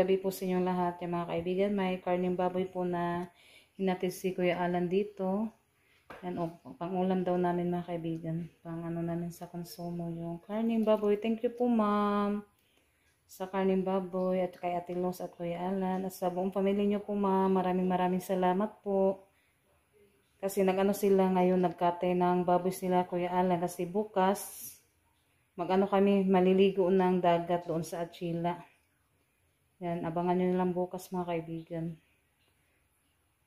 gabi po sa inyong lahat, yung mga kaibigan. May karneng baboy po na hinatid si Kuya Alan dito. Yan, pang-ulam daw namin mga kaibigan. Pang ano namin sa konsumo yung karneng baboy. Thank you po ma'am sa karneng baboy at kay Ate Los at Kuya Alan. At sa buong pamilya niyo po ma'am, maraming salamat po. Kasi nag-ano sila ngayon, nagkate ng baboy sila Kuya Alan. Kasi bukas, mag-ano kami, maliligo ng dagat doon sa Achila. Yan, abangan nyo lang bukas mga kaibigan.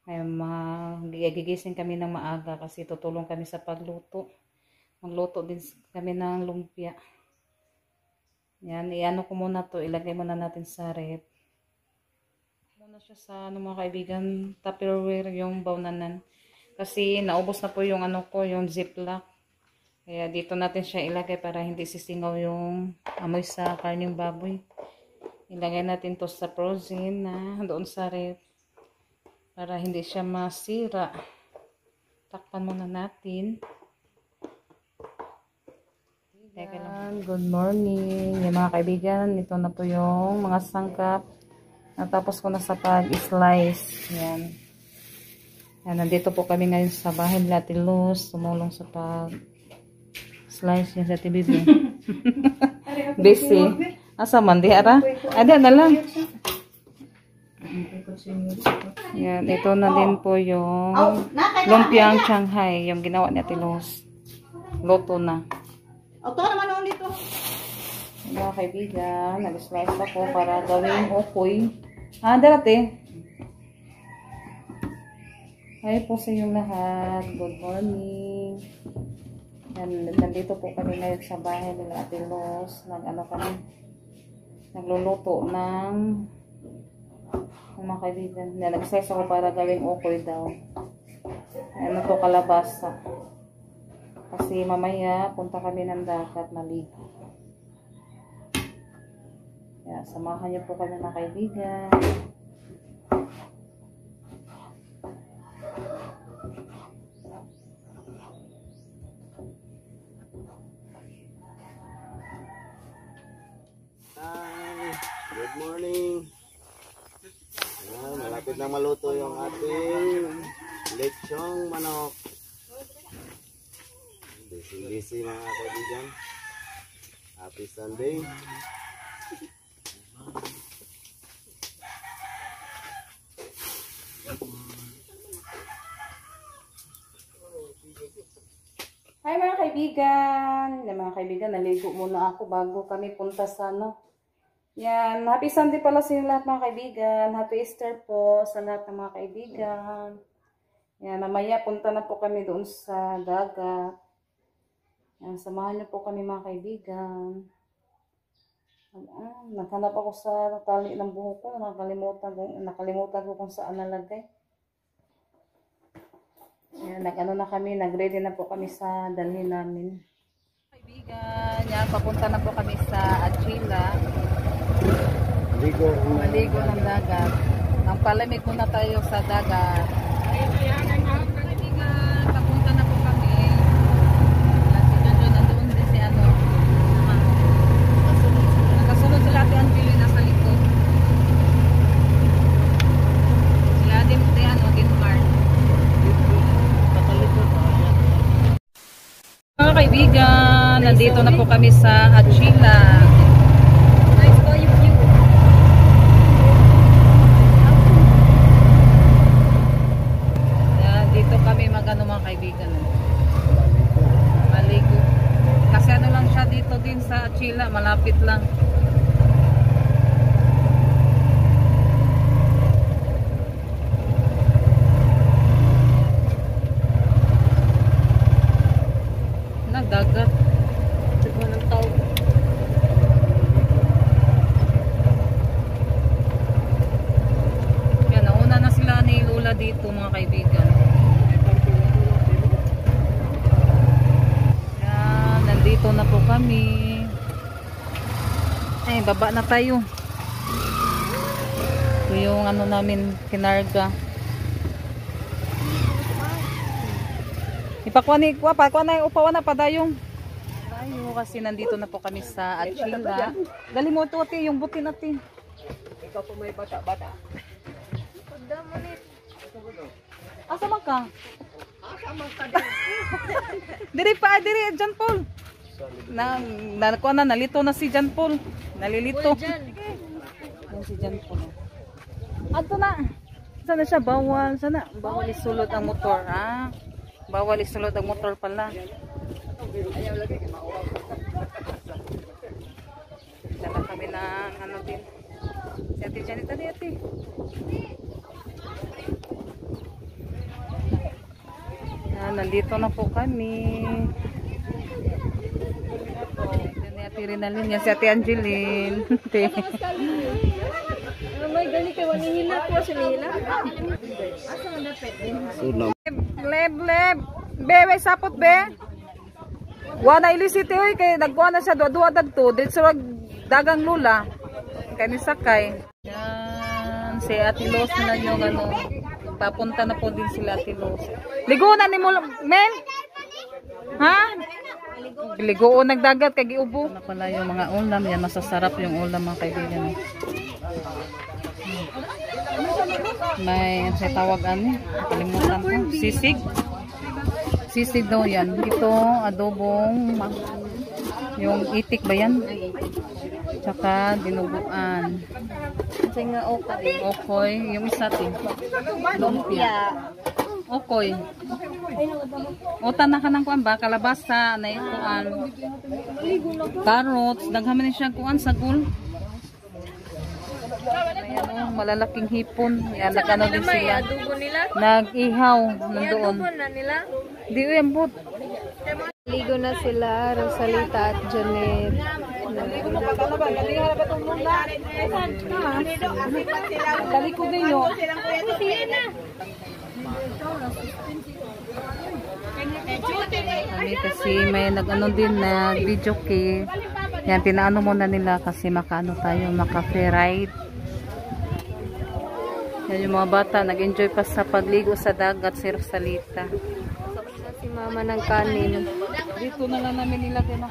Ngayon, gigising kami ng maaga kasi tutulong kami sa pagluto. Magluto din kami ng lumpia. Yan, iano ko muna to, ilagay muna natin sa ref. Muna siya sa ano mga kaibigan, Tupperware yung bawnanan. Kasi naubos na po yung ano ko, yung ziplock. Kaya dito natin siya ilagay para hindi sisingaw yung amoy sa karneng baboy. Ilagay natin to sa frozen na doon sa ref para hindi siya masira. Takpan muna natin. Good morning yung mga kaibigan. Ito na po yung mga sangkap. Natapos ko na sa pag-slice. Yan. Yan. Nandito po kami ngayon sa bahay ni Ate Luz. Tumulong sa pag-slice niya sa TV. Busy. Asa man di ara? Ada na lang. Yan, ito na din po yung lumpiang Shanghai, yung ginawa ni Ate Luz. Luto na. Ito naman ulit ito. Mga kaibigan, nag-slice ako para gawing okoy. Dati. Hi po sa inyong lahat. Good morning. Yan, nandito po kami ngayon sa bahay nila Ate Luz. Nagluluto ng mga kaibigan. Nag-slice ako para gawing okoy daw. Ano to, kalabasa. Kasi mamaya punta kami ng dagat maligo. Kaya samahan niyo po kami mga kaibigan. Good morning. Ayan, malapit na maluto yung ating lechong manok. Busy mga kaibigan. Happy Sunday. Hi mga kaibigan. Mga kaibigan, naligo muna ako bago kami punta sa Yan, happy Sunday pala sa inyo lahat mga kaibigan. Happy Easter po sa lahat ng mga kaibigan. Yan, mamaya punta na po kami doon sa dagat. Yan, samahan niyo po kami mga kaibigan. Naghanap ako sa tali ng buhok ko. Nakalimutan ko kung saan nalagay. Yan, nag-ready na po kami sa dalhin namin. Kaibigan, yan, papunta na po kami sa Achila. Maligo ng dagat. Nang palamig muna tayo sa dagat. Kaibigan, papunta na po kami. Nandoon din si ano. Nakasunod sila Ate Angeline nasa likod. Sila din si ano, Denmark. Mga kaibigan, nandito na po kami sa Achila. Mga kaibigan, maligo kasi ano lang siya dito din sa Achila, malapit lang. Nagdagat siguro ng tao. Yan, nauna na sila ni Lola dito mga kaibigan. Dito na po kami. Ay, baba na tayo. Ito yung ano namin, kinarga. Ipakuha na yung upawan na padayong. Tayo kasi nandito na po kami sa Achila. Dali mo ito ati, yung buti natin. Ikaw po may bata-bata. Asa man ka? Asa man ka din? Diri pa, diri, John Paul. Nalito na si John Paul. Nalilito. Yan si John Paul. Ato na. Sana siya bawal. Sana bawal isulot ang motor. Ah. Bawal isulot ang motor pala. Dala kami ng ano din. Si Ate Janet, ate. Yan, nandito na po kami. Yan ni Ate Rinalyn. Yan si Ate Angeline. May gani kay wani hila ko sa nila. Asa man dapat? Sunam. Leb. Be, sapot be. Wana ilisiti oy kay nagkuha na siya duwa dagto. Dito sa dagang lula. Kay ni sakay. Yan, si Ate Los na yung ano. Papunta na po din sila Ate Los. Ligo na ni mo, men? Ha? Ligo nagdagat kay giubo. Na pala yung mga ulam, yan masasarap yung ulam mga kaibigan. May sa tawag ano, kalimutan ko, sisig. Sisig daw yan. Ito adobong yung itik ba yan? Tsaka dinuguan. Kasi nga okay. Okoy, yung isa tin. Lumpia. Okoy. O tanan ka ng kuan ba? Kalabasa na ikuan. Carrots, daghaman ni siya kuan sagol. Ayan, malalaking hipon. Yan, nag-ano din sila. Nag-ihaw nandoon. Na nila. Di ko yan bot. Ligo na sila, Rosalita at Janet. Dali ko din yun. Kami kasi may nag-ano din na video kay. Yan, pinaano muna nila kasi makaano tayo, maka-free ride. Yan yung mga bata, nag-enjoy pa sa pagligo sa dagat si Rosalita. Si mama ng kanin. Dito na lang namin nilagay na.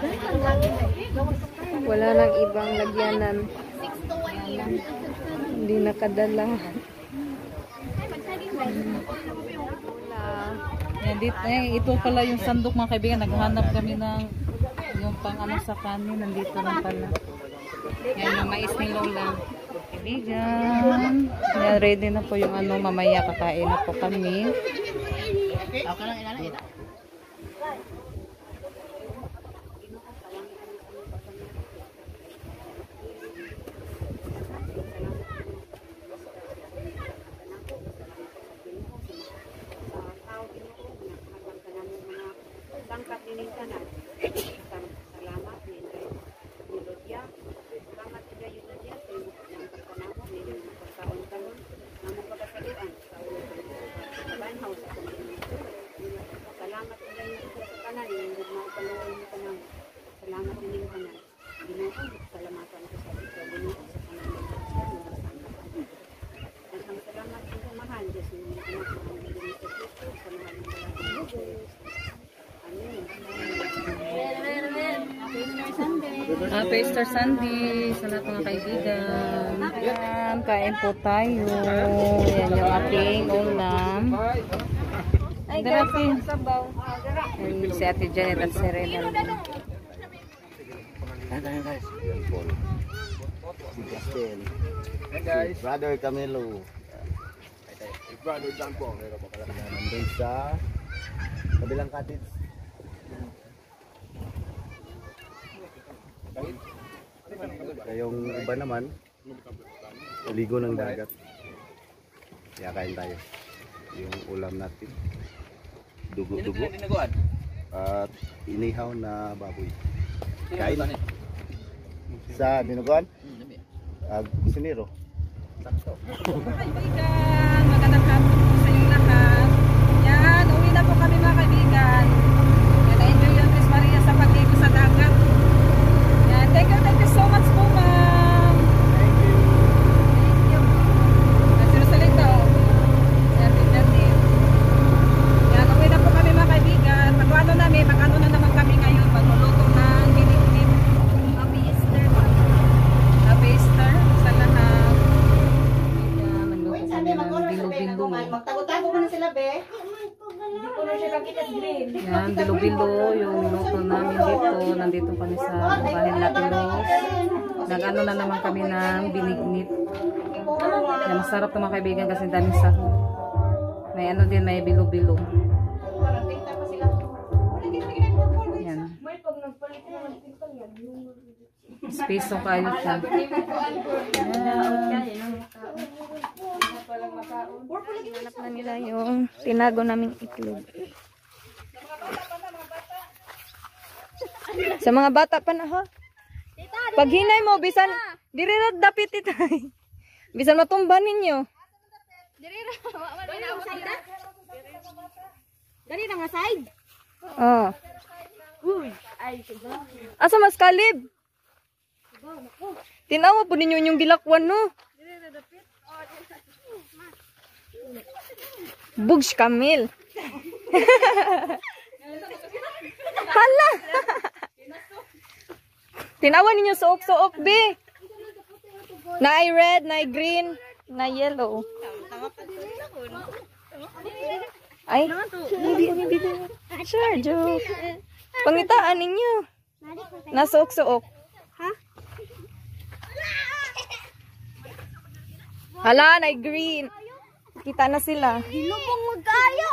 Wala nang ibang lagyanan. Hindi nakadala. Yan, dito, ito pala yung sandok mga kaibigan. Naghanap kami ng yung pang ano sa kanin. Nandito lang pala. Yan yung mais ni Lola. Kaibigan. Yan, ready na po yung ano. Mamaya kakain na po kami. Okay lang inana ita. Happy Easter Sunday sa lahat mga kaibigan. Yan, kain po tayo. Yan yung aking ulam. Ay, Darating. sabaw. Yan si Ate Janet at si Renal. Guys. Si Justin. Si Brother Camilo. Brother John Paul. Nandun sa kabilang cottage. Yung iba naman, ligo ng dagat. Kaya kain tayo. Yung ulam natin, dugo-dugo at inihaw na baboy. Kain sa dinuguan? Kusinero. Sakto. Kaibigan, magandang hapon po sa inyong lahat. Yan, uwi na po kami mga kaibigan. Yan, na-enjoy yung Tres Maria sa pagligo sa dagat. Yan, thank you so much po ma'am. Thank you. Kasi Rosalita, oh. Yan, tignan din. Yan, uwi na po kami mga kaibigan. Mag-ano na naman kami ngayon. Magluluto ng binig-binig. Happy Easter. Happy Easter sa lahat. Magtago-tago mo na sila, be. Yan, bilo-bilo yung luto namin dito. Nandito kami sa bahay natin, Rose. Nag-ano na naman kami ng binignit. Yan, masarap ito mga kaibigan kasi daming sahog. May ano din, may bilo-bilo. Yan. Speso kayo siya. Hanap na nila yung tinago naming itlog. Sa mga bata pa na ha. Pag hinay mo, bisan, dirirad dapit itay. Bisan matumba ninyo. Dali na nga side. Oh. Asa mas kalib? Tinawa po ninyo yung gilakwan, no? Bugs Kamil. Hala! Tinawa ninyo suok-suok, be. Na red, na green, na yellow. Ay, hindi. Sure, joke. Pangitaan ninyo. Nasuok-suok. Hala, na green. Kita na sila. Dilubong magkayo.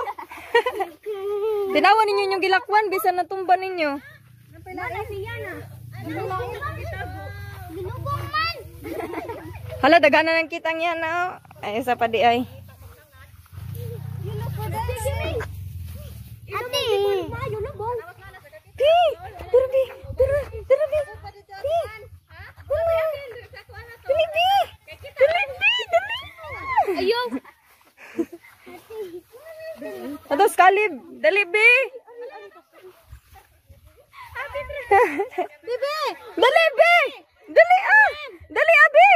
Tinawa ninyo yung gilakwan, bisan natumba ninyo. Wala siya na. Dilubong man. Hala, dagana ng kitang yan, na. Ay, isa pa di ay. Ate. Dilubong. Di! Darabi! Darabi! Darabi! Di! Dali, di! Dali, di! Dali! Ayaw. Atos kalib! Dali, bi! Bibi. Dali, bi! Dali, ah! Dali, abi!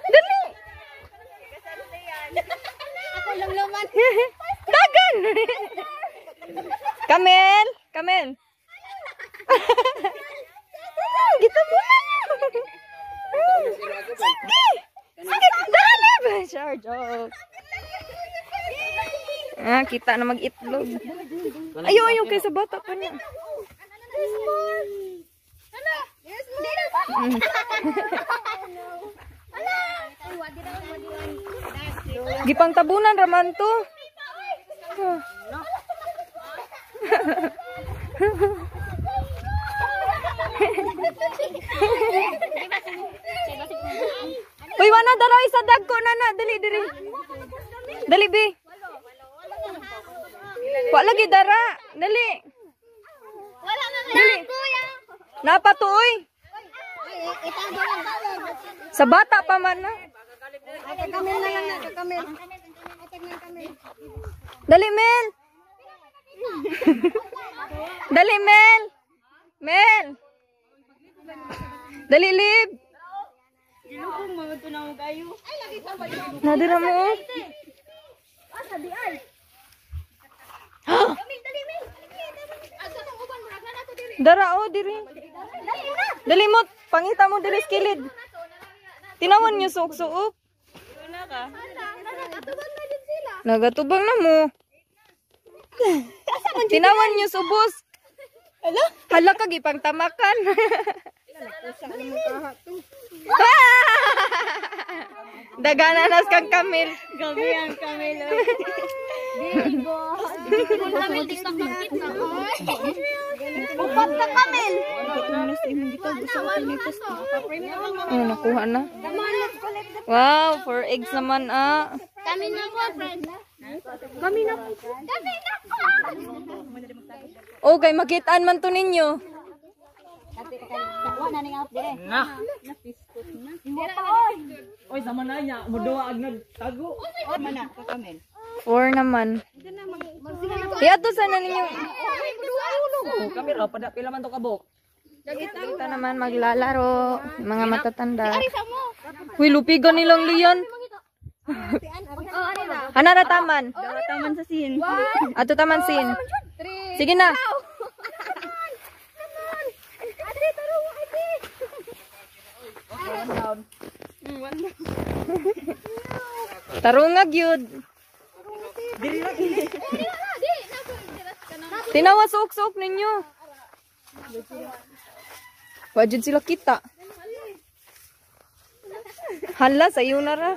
Dali! Ako lang laman. Dagan! Kamel! Kamel! Gito mo na! Sige! Sige! Dalib! Sure, joke. Ah, kita na mag-itlog. Ayaw, ayaw kayo sa bata pa niya. Gipang tabunan raman to. Uy, wana daraw isa dagko na dali diri. Dali bi. Wa lagi dara, dali. Wala nga Dali. kuya. Napatuoy. Itago lang bawal. Sa bata pa man na. Kamil na lang na kamil. Dali, Mel. Dali, Mel. Mel. Dali, Lib. Nadira mo. Asa di ay. Dara, oh, diri. Dali mo, pangita mo diri skilid. Tinawan niyo suok-suok. Nagatubang na mo. Tinawan niyo subos. Hala ka gipang tamakan. Dagananas kang kamil. Gabi ang kamil. Kamil TikTok ng kita. Upat na kamil. Oh, nakuha na. Wow, 4 eggs naman ah. Kami na po, friend. Kami na po. Kami na po. Okay, makitaan man to ninyo. Oy, sama na niya. Muduwa ag nagtago. 4 naman. Iyato sana ninyo. Oh, kami ra pada pila man to kabok. Kita naman maglalaro. Mga matatanda. Uy, lupigan nilang liyan. Ano na taman? Taman sa sin. Ato taman sin. Sige na. Ate, taro, ate. Tarungag yun. Tinawa suok-suok ninyo. Wajud sila kita. Hala, sayo na ra.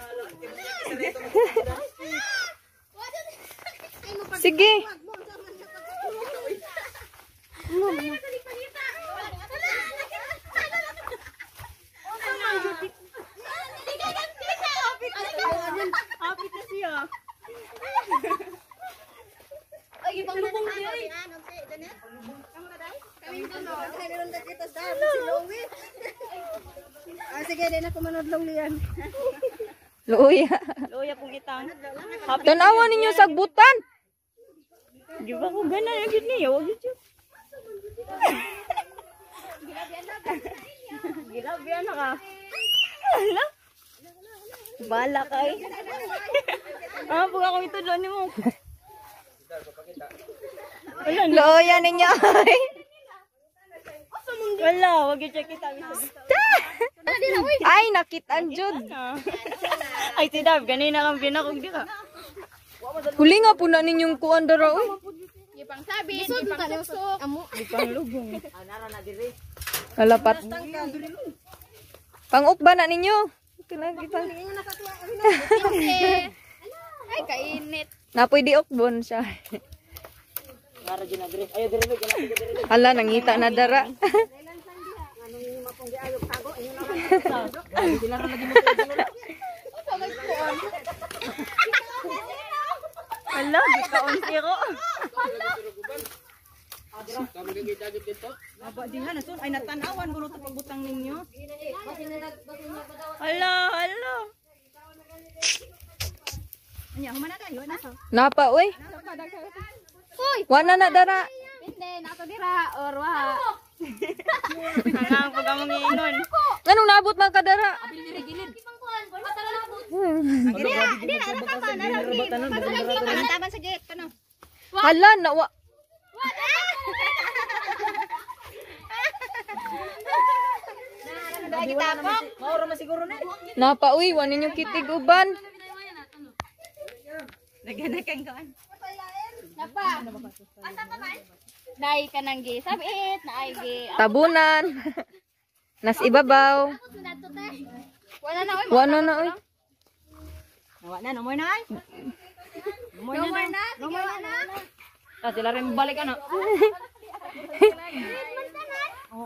Sige. Sige, din ako manodlong liyan. Luya. Luya pong itang. Tanawa ninyo sagbutan. Di ba ko gana yung yun niya? Huwag yun. Gilabihan na ka. Hala? Bala ka eh. Pag ako ito doon mo. Luya ninyo. Wala, huwag yung check kita. Ay, nakitaan jud. Ay, si Dab, ganina kang pinakog di ka. Huli nga po na ninyong kuan dara oy. Ipang sabi, ipang susok. Amo. Ipang lugong. Kalapat. Pang-ukba na ninyo. Ay, kainit. Napoy di ukbon siya. Hala, nangita na dara. Hala, di ka onti ko. Aba, di nga, nasun. Ay, natanawan ko ito pagbutang ninyo. Hala, hala. Anya, humana tayo, nasa. Napa oy. Hoy! Wana na dara. Hindi, nato dira. Or waha. Hangang pag among iinon. Anong naabot man ka dara? Hindi na, ano ka ba? Nataban sa gate. Ano? Hala, nawa. Mauro masiguro na. Napa uy, wan ninyo kitig uban. Naganakan ka. Napa? Asa ka man? Dai ka nang gi. Sabit na ay gi. Tabunan. Nas ibabaw. Wala na oy. Wana na oy. Nawa na, no more na ay. No more na. No more na. Ah, sila rin balik ano.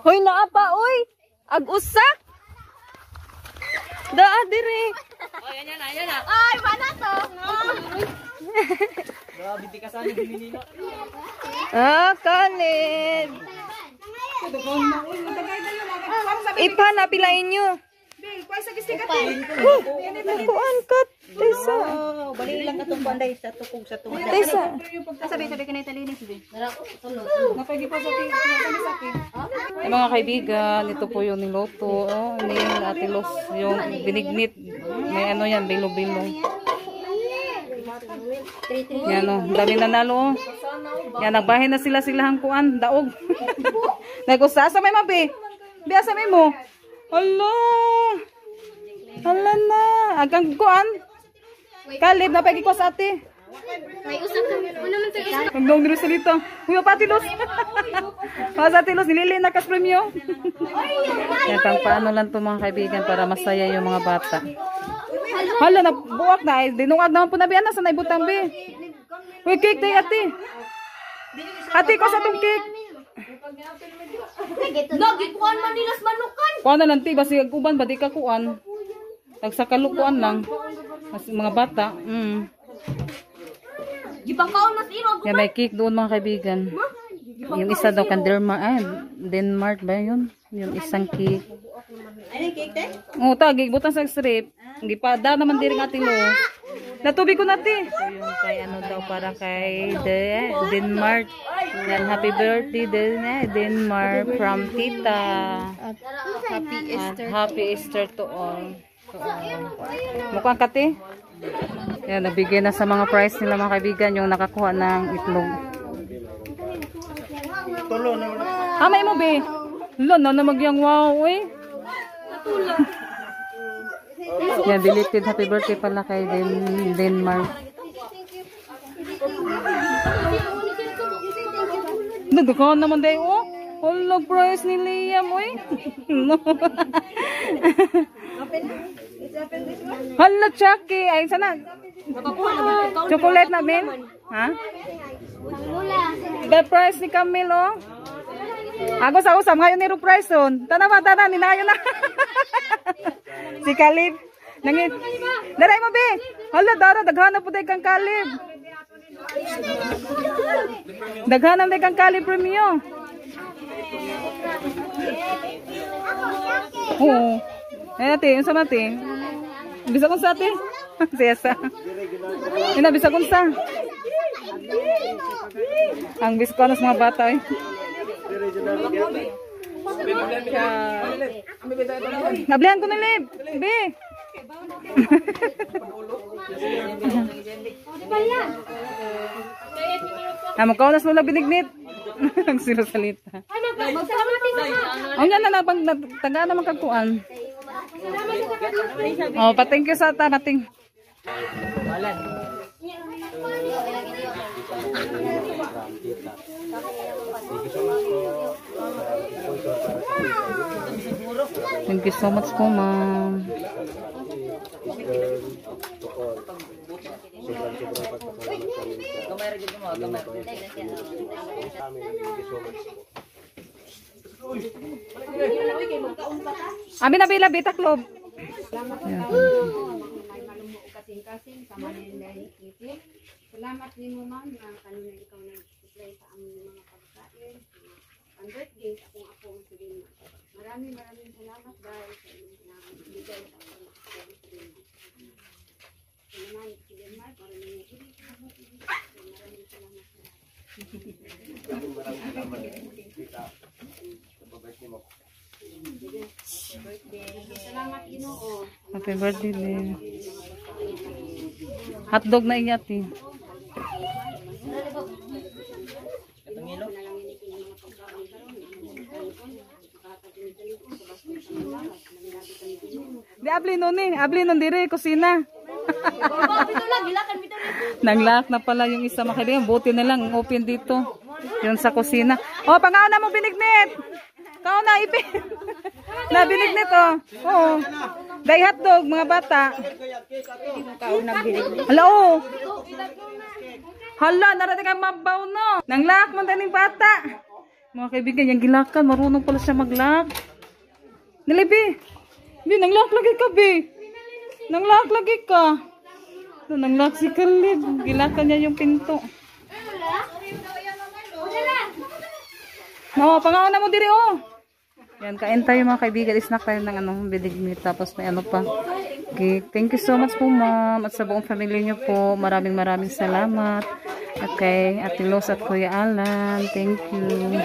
Hoy naapa oy. Ag-usa. Daa dire. Oh, yan na, yan na. Ay, wala to. Grabe, di ka sana binili na. Ah, kanid. Ipa na pilain nyo. Kuan ka, Tessa. Oh, bali lang ka itong panday sa tukog sa tukog. Tessa. Sabi ka na italinis, be. Mga kaibigan, ito po yung niloto. Oh, ni Ate Los, yung binignit. May ano yan, bilo-bilo. Yan o, dami nanalo. Yan, nagbahin na sila-silahang kuan, daog. Nagusta, sa may mabi. Biya sa may mo. Hala. Hala na. Agang kuan. Kalib, napagi ko sa ate. May usap ka. Ano man tayo? Hanggang dito salita. Huyo pa Ate Los. Sa Ate Los, nilili na kas premyo. Yan, pang paano lang to mga kaibigan para masaya yung mga bata. Hala, nabuwak na. Dinungag naman po na biyan na sa naibutang be. Uy, cake tayo ate. Ate ko sa itong cake. Lagi kuan man dilas manukan. Kuan na lang ti, basi uban ba di ka kuan. Nagsakalukuan lang. Mas mga bata. Gipangkaon mas iro. Yan, may cake doon mga kaibigan. Yung isa daw kan Denmark ba yun? Yung isang cake. Ano yung cake, te? Oo, tagig, butang sa strip. Gipada naman din Ate Lo. Natubig ko nati. So yung kay ano daw para kay Denmark. Yan, happy birthday Denmark from Tita. Happy At happy Easter to all. Mukhang kati. Yan, nabigay na sa mga prize nila mga kaibigan yung nakakuha ng itlog. May mo be. Lo na magyang wow eh. Yan, belated happy birthday pala kay Denmark. Nagdakaw naman day, oh. Hala, prize ni Liam, oy. Hala, Chucky. Ay, sana. Chocolate namin. Ha? The prize ni Camille, oh. Agos ako sa ngayon ni prize on. Tanawa, ninayo na. Si Kalib. Nangit. Daray mo, be. Hala, daghana po tayo kang Kalib. Daghanam tayo kang Kalib premium. Oo. Ay, ate, yung sa mati. Bisa kong sa ate. Siyasa. Ina, bisa kong sa. Ang biskonos mga bata, eh. Nablihan ko na, Lib. Be. Magkaunas mo lang binignit. Ang siro-salita. Ang yan na pang taga naman kagkuan. Oh, pa-thank you sa tanating. Thank you so much po, ma'am. Amin na bila bitaklob. Salamat din mo, ma'am, na kanina ikaw nag-supply sa aming mga pagkain. Ang birthday sa akong apo si Denmark. Maraming salamat dahil sa inyong pinabigay sa akong apo si Denmark. Sa naman si Denmark, maraming salamat sa salamat Ginoo. Happy birthday din. Hotdog na inyat, eh. Di abli nun eh. Abli nun dire, kusina. Naglock na pala yung isa makiling. Buti na lang, open dito. Yun sa kusina. Oh, pangauna mo binignit. Kauna ipin. Na binignit, oh. Oo. Day hotdog, mga bata. Hala, oh. Hala, narating ang mabaw, no. Nanglock mo tayo ng bata. Mga kaibigan, yung gilakan. Marunong pala siya maglock. Nilibi. Bi, nanglock lagi ka, Bi. Nanglock lagi ka. Nanglock si Kalib. Gilakan niya yung pinto. No, pangauna mo diri, oh. Yan, kain tayo mga kaibigan. Snack tayo ng biligmit. Tapos may ano pa. Okay, thank you so much po, ma'am. At sa buong pamilya niyo po, maraming salamat. Okay, Ate Los at Kuya Alan. Thank you.